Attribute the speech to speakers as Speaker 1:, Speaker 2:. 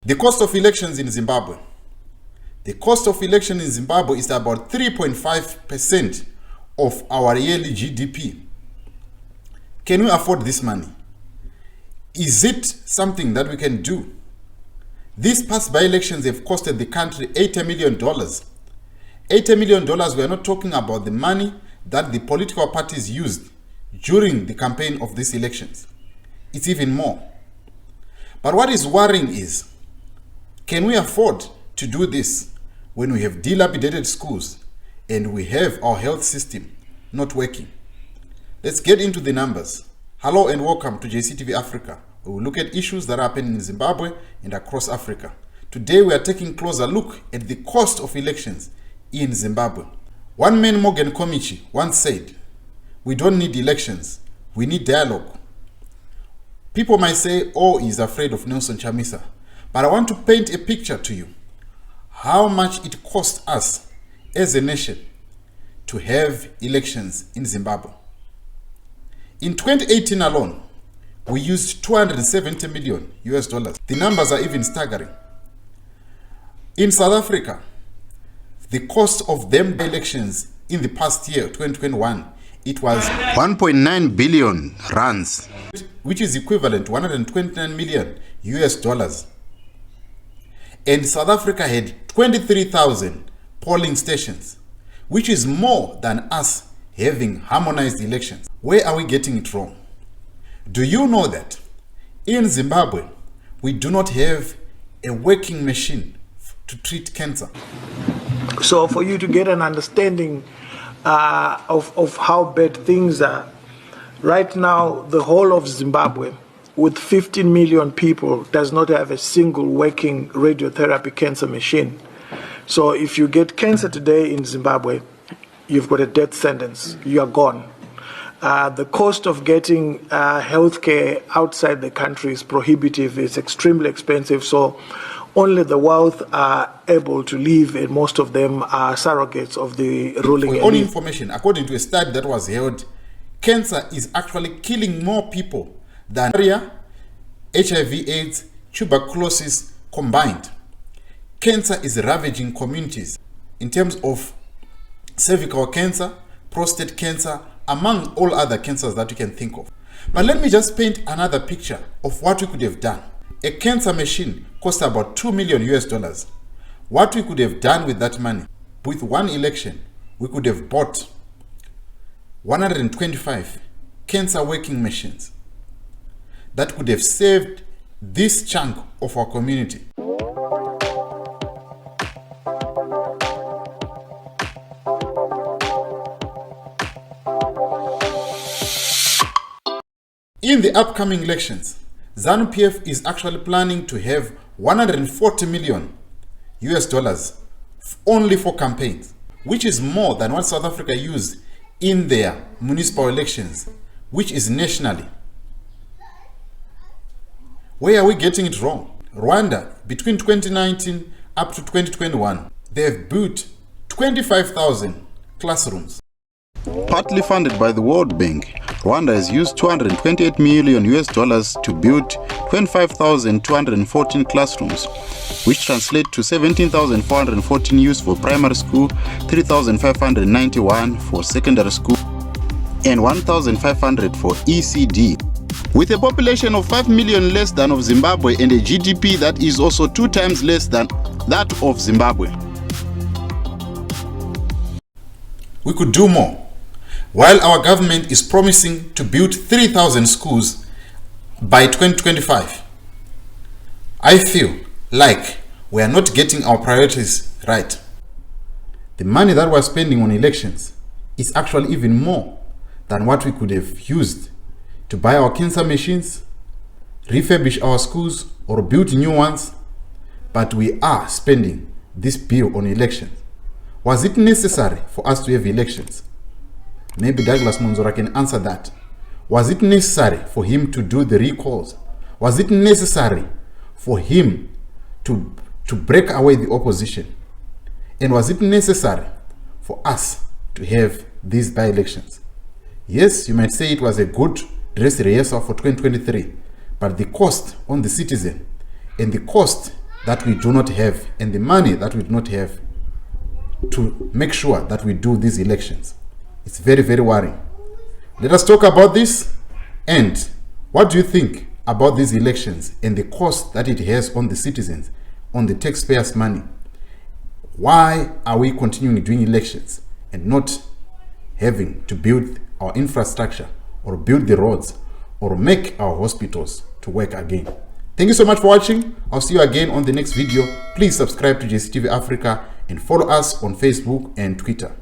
Speaker 1: The cost of elections in Zimbabwe. The cost of election in Zimbabwe is about 3.5% of our yearly GDP. Can we afford this money? Is it something that we can do? These past by-elections have costed the country $80 million. $80 million, we are not talking about the money that the political parties used during the campaign of these elections. It's even more. But what is worrying is, can we afford to do this when we have dilapidated schools and we have our health system not working? Let's get into the numbers. Hello and welcome to JCTV Africa. We will look at issues that are happening in Zimbabwe and across Africa. Today we are taking a closer look at the cost of elections in Zimbabwe. One man, Morgan Komichi, once said, "We don't need elections, we need dialogue." People might say, "Oh, he's afraid of Nelson Chamisa," but I want to paint a picture to you how much it cost us as a nation to have elections in Zimbabwe. In 2018 alone, we used $270 million US. The numbers are even staggering. In South Africa, the cost of them elections in the past year, 2021, it was 1.9 billion rands, which is equivalent to 129 million US. And South Africa had 23,000 polling stations, which is more than us having harmonized elections. Where are we getting it wrong? Do you know that in Zimbabwe, we do not have a working machine to treat cancer?
Speaker 2: So for you to get an understanding of how bad things are, right now the whole of Zimbabwe with 15 million people does not have a single working radiotherapy cancer machine. So if you get cancer today in Zimbabwe, you've got a death sentence, you are gone. The cost of getting healthcare outside the country is prohibitive, it's extremely expensive, so only the wealth are able to live, and most of them are surrogates of the ruling elite.
Speaker 1: For your own information, according to a study that was held, cancer is actually killing more people than malaria, HIV/AIDS, tuberculosis combined. Cancer is ravaging communities in terms of cervical cancer, prostate cancer, among all other cancers that you can think of. But let me just paint another picture of what we could have done. A cancer machine cost about $2 million US. What we could have done with that money, with one election, we could have bought 125 cancer working machines that could have saved this chunk of our community. In the upcoming elections, ZANU-PF is actually planning to have $140 million US only for campaigns, which is more than what South Africa used in their municipal elections, which is nationally. Where are we getting it wrong? Rwanda, between 2019 up to 2021, they have built 25,000 classrooms.
Speaker 3: Partly funded by the World Bank, Rwanda has used $228 million US to build 25,214 classrooms, which translate to 17,414 used for primary school, 3,591 for secondary school, and 1,500 for ECD. With a population of 5 million less than of Zimbabwe and a GDP that is also 2 times less than that of Zimbabwe.
Speaker 1: We could do more. While our government is promising to build 3,000 schools by 2025, I feel like we are not getting our priorities right. The money that we're spending on elections is actually even more than what we could have used to buy our cancer machines, refurbish our schools, or build new ones, but we are spending this bill on elections. Was it necessary for us to have elections? Maybe Douglas Monzora can answer that. Was it necessary for him to do the recalls? Was it necessary for him to break away the opposition? And was it necessary for us to have these by-elections? Yes, you might say it was a good dress rehearsal for 2023, but the cost on the citizen and the cost that we do not have and the money that we do not have to make sure that we do these elections. It's very, very worrying. Let us talk about this. And what do you think about these elections and the cost that it has on the citizens, on the taxpayers' money? Why are we continuing doing elections and not having to build our infrastructure or build the roads or make our hospitals to work again? Thank you so much for watching. I'll see you again on the next video. Please subscribe to JCTV Africa and follow us on Facebook and Twitter.